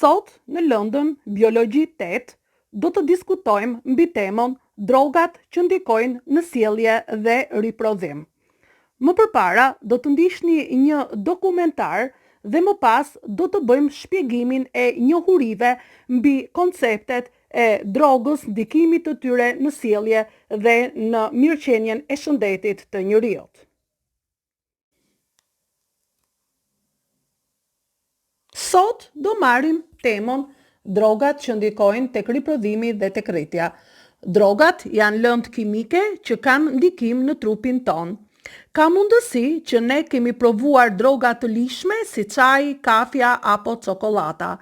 Sot në Lëndën Biologji 8 do të diskutojmë mbi temën drogat që ndikojnë në sjellje dhe riprodhim. Më përpara do të ndiqni një dokumentar dhe më pas do të bëjmë shpjegimin e njohurive mbi konceptet e drogës, ndikimit të tyre në sjellje dhe në mirëqenien e shëndetit të njeriut. Sot do marrim temën drogat që ndikojnë tek riprodhimi dhe tek rritja. Drogat janë lëndë kimike që kanë ndikim në trupin ton. Ka mundësi që ne kemi provuar droga të lishme si çaji, kafja apo çokolata.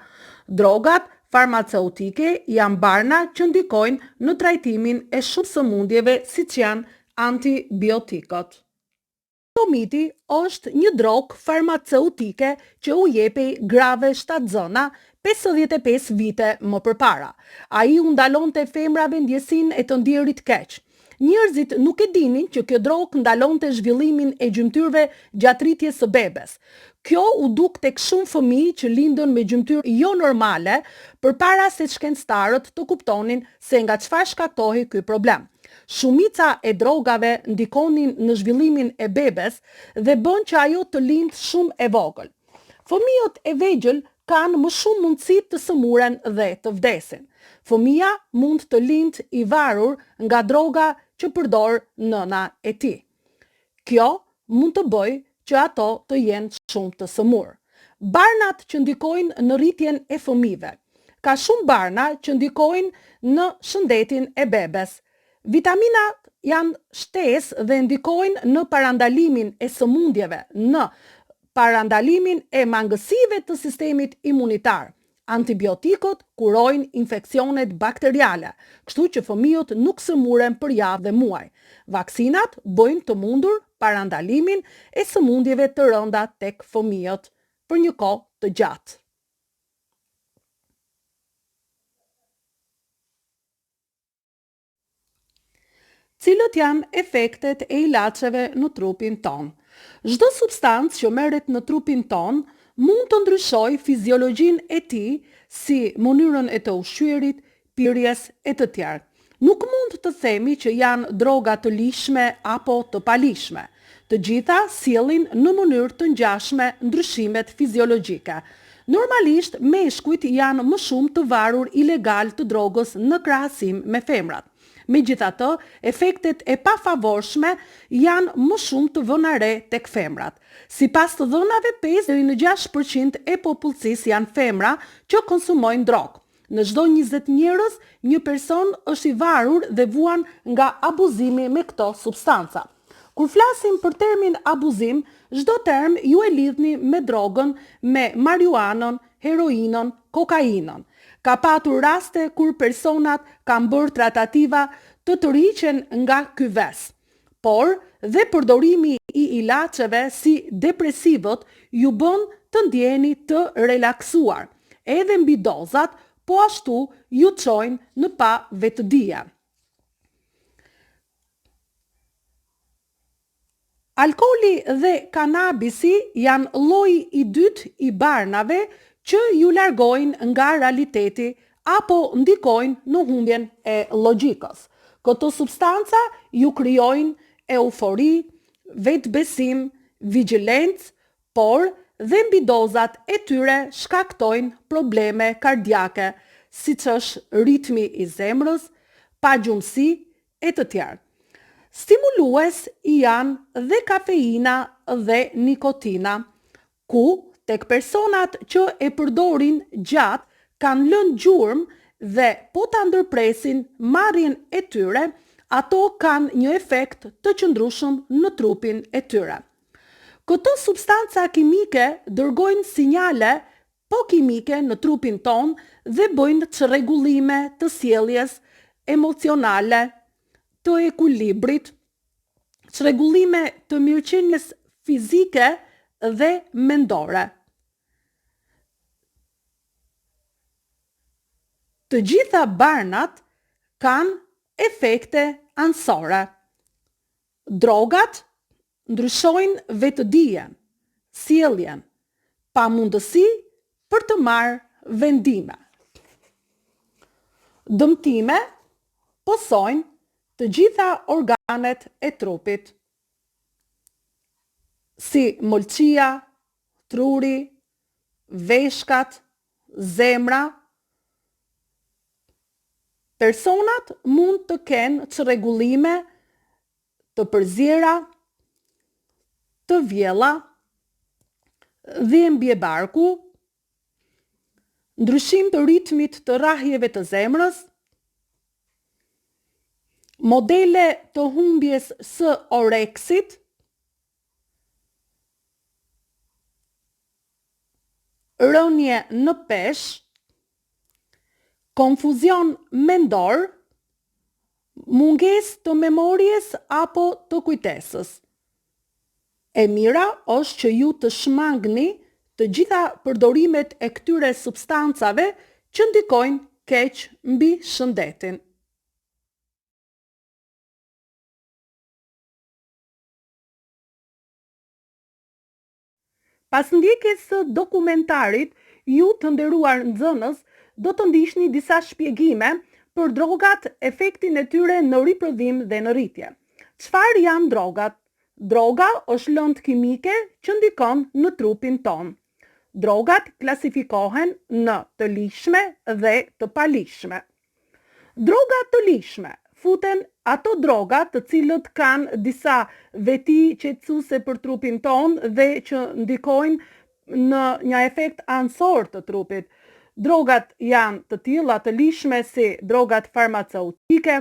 Drogat farmaceutike janë barna që ndikojnë në trajtimin e shumë sëmundjeve siç janë antibiotikët. Tomiti është një drogë farmaceutike që u jepej grave shtatzëna 55 vite më përpara. Ai u ndalonte femrave ndjesinë e të ndjerit keq. Njerëzit nuk e dinin që kjo drogë ndalonte zhvillimin e gjymtyrëve gjatë rritjes së bebes. Kjo u duk tek shumë fëmijë që lindën me gjymtyrë jo normale, përpara se shkencëtarët të kuptonin se nga çfarë shkaktohej ky problem. Shumica e drogave ndikonin në zhvillimin e bebes dhe bën që ajo të lindë shumë e vogël. Fëmijët e vegjël kanë më shumë mundësi të sëmuren dhe të vdesin. Fëmia mund të lindë i varur nga droga që përdor nëna e tij. Kjo mund të bëjë që ato të jenë shumë të sëmurë. Barnat që ndikojnë në rritjen e fëmijëve. Ka shumë barna që ndikojnë në shëndetin e bebes. Vitaminat janë shtesë dhe ndikojnë në parandalimin e sëmundjeve, në parandalimin e mangësive të sistemit imunitar. Antibiotikët kurojnë infeksionet bakteriale, kështu që fëmijët nuk sëmuren për javë dhe muaj. Vaksinat bëjnë të mundur parandalimin e sëmundjeve të rënda tek fëmijët për një kohë të gjatë. Cilët janë efektet e ilaçeve në trupin ton? Çdo substancë që merret në trupin ton mund të ndryshojë fiziologjinë e tij, si mënyrën e të ushqyerit, pirjes e të tjerë. Nuk mund të themi që janë droga të lishme apo të palishme. Të gjitha sjellin në mënyrë të ngjashme ndryshimet fiziologjike. Normalisht meshkujt janë më shumë të varur ilegal të drogës në krahasim me femrat. Megjithatë, efektet e pafavorshme janë më shumë të vëna re tek femrat. Sipas të dhënave 5 deri në 6% e popullsisë janë femra që konsumojnë drogë. Në çdo 20 njerëz, një person është i varur dhe vuan nga abuzimi me këto substanca. Kur flasim për termin abuzim, çdo term ju e lidhni me drogën, me marijuanën, heroinën, kokainën. Ka patur raste kur personat kanë bërë tratativa të tërhiqen nga ky ves. Por, dhe përdorimi i ilaçeve si depresivët ju bën të ndjeni të relaksuar. Edhe mbi dozat, po ashtu ju çojnë në pa vetëdije. Alkooli dhe kanabisi janë lloji i dytë i barnave që ju largojnë nga realiteti apo ndikojnë në humbjen e logjikës. Këto substanca ju krijojnë eufori, vetbesim, vigjilencë, por dhe mbi dozat e tyre shkaktojnë probleme kardiake, siç është ritmi i zemrës, pagjumësi e të tjerë. Stimulues janë dhe kafeina dhe nikotina, ku tek personat që e përdorin gjatë kanë lënë gjurmë dhe po ta ndërpresin marrjen e tyre, ato kanë një efekt të qëndrueshëm në trupin e tyre. Këto substanca kimike dërgojnë sinjale po kimike në trupin ton dhe bëjnë çrregullime të sjelljes emocionale, të ekuilibrit, çrregullime të mirëqenies fizike dhe mendore. Të gjitha barnat kanë efekte anësore. Drogat ndryshojnë vetëdijen, sjelljen, pa mundësi për të marrë vendime. Dëmtime pësojnë të gjitha organet e trupit, si mëlçia, truri, veshkat, zemra. Personat mund të kenë çrregullime të përzjera, të vjella, dhimbje barku, ndryshim të ritmit të rrahjeve të zemrës, modele të humbjes së oreksit, rënje në peshë, konfuzion mendor, mungesë të memorjes apo të kujtesës. E mira është që ju të shmangni të gjitha përdorimet e këtyre substancave që ndikojnë keq mbi shëndetin. Pas ndjekjes së dokumentarit, ju të nderuar nxënës do të ndiqni disa shpjegime për drogat, efektin e tyre në riprodhim dhe në rritje. Çfarë janë drogat? Droga është lëndë kimike që ndikon në trupin ton. Drogat klasifikohen në të lishme dhe të palishme. Drogat të lishme futen ato droga të cilët kanë disa veti qetësuese për trupin ton dhe që ndikojnë në një efekt anësor të trupit. Drogat janë të tilla të lishme si drogat farmaceutike,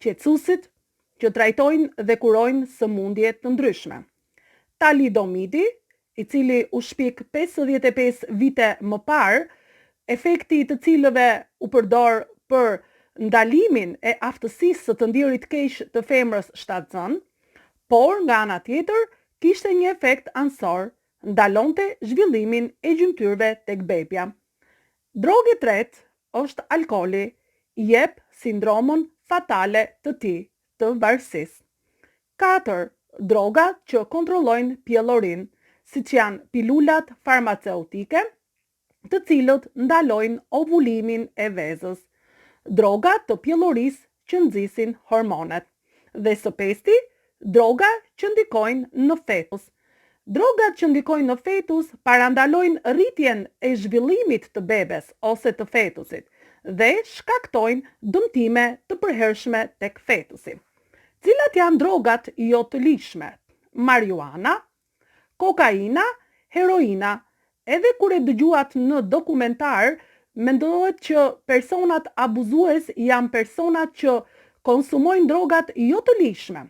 qetësuesit që trajtojnë dhe kurojnë sëmundje të ndryshme. Talidomidi, i cili u shpik 55 vite më parë, efekti të cilëve u përdor për ndalimin e aftësisë së të ndjerit keq të femrës shtatzën, por nga ana tjetër kishte një efekt anësor, ndalonte zhvillimin e gjymtyrëve tek bebja. Droga e tretë është alkooli, jep sindromën fatale të tij, të varësisë. 4. Droga që kontrollojnë pjellorinë, siç janë pilulat farmaceutike, të cilët ndalojnë ovulimin e vezës. Droga të pjellorisë që nxisin hormonet. Dhe së pesti, droga që ndikojnë në fetus. Drogat që ndikojnë në fetus parandalojnë rritjen e zhvillimit të bebes ose të fetusit dhe shkaktojnë dëmtime të përhershme tek fetusi. Cilat janë drogat jo të lishme? Marijuana, kokaina, heroina. Edhe kur e dëgjuat në dokumentar, mendohet që personat abuzues janë personat që konsumojnë drogat jo të lishme.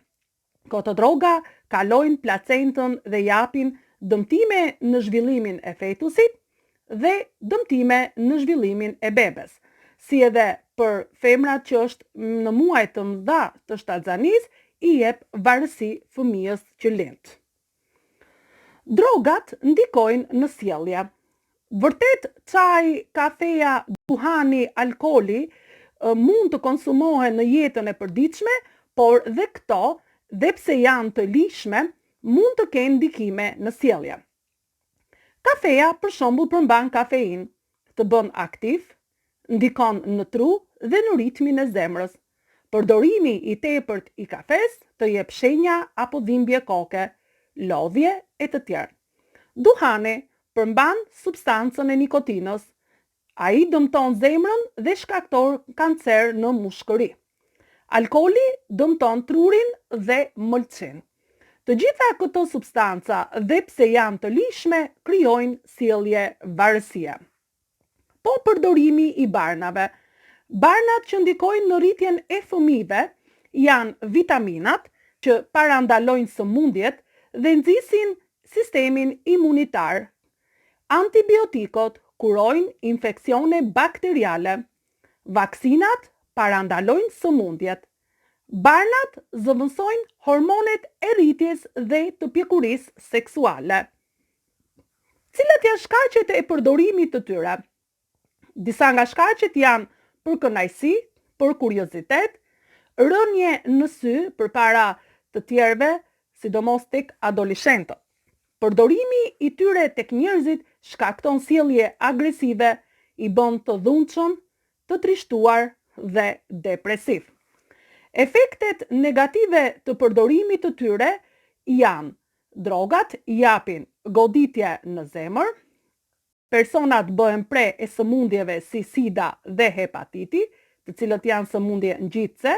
Këto droga kalojnë placentën dhe japin dëmtime në zhvillimin e fetusit dhe dëmtime në zhvillimin e bebes, si edhe për femrat që është në muaj të mëdha të shtatzanis, i jep varësi fëmijës që lind. Drogat ndikojnë në sjellje. Vërtet, çaji, kafeja, duhani, alkooli mund të konsumohen në jetën e përditshme, por dhe këto, dhe pse janë të lishme, mund të kenë ndikime në sjellje. Kafeja, për shembull, përmban kafeinë, të bën aktiv, ndikon në tru dhe në ritmin e zemrës. Përdorimi i tepërt i kafes të jep shenja apo dhimbje koke, lodhje e të tjerë. Duhani përmban substancën e nikotinës. Ai dëmton zemrën dhe shkakton kancer në mushkëri. Alkooli dëmton trurin dhe mëlçin. Të gjitha këto substanca, dhe pse janë të lishme, krijojnë sjellje varësie. Po përdorimi i barnave. Barnat që ndikojnë në rritjen e fëmijëve janë vitaminat që parandalojnë sëmundjet dhe nxisin sistemin imunitar. Antibiotikot kurojnë infeksione bakteriale. Vaksinat parandalojnë sëmundjet. Barnat zëvendësojnë hormonet e rritjes dhe të pjekurisë seksuale. Cilat janë shkaqet e përdorimit të tyre? Disa nga shkaqet janë për kënaqësi, për kuriozitet, rënje në sy përpara të tjerëve, sidomos tek adoleshentët. Përdorimi i tyre tek njerëzit shkakton sjellje agresive, i bën të dhunshëm, të trishtuar dhe depresiv. Efektet negative të përdorimit të tyre janë: drogat japin goditje në zemër, personat bëhen pre e sëmundjeve si sida dhe hepatiti, të cilët janë sëmundje ngjitse,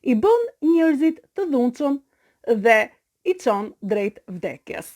i bën njerëzit të dhunshëm dhe i çon drejt vdekjes.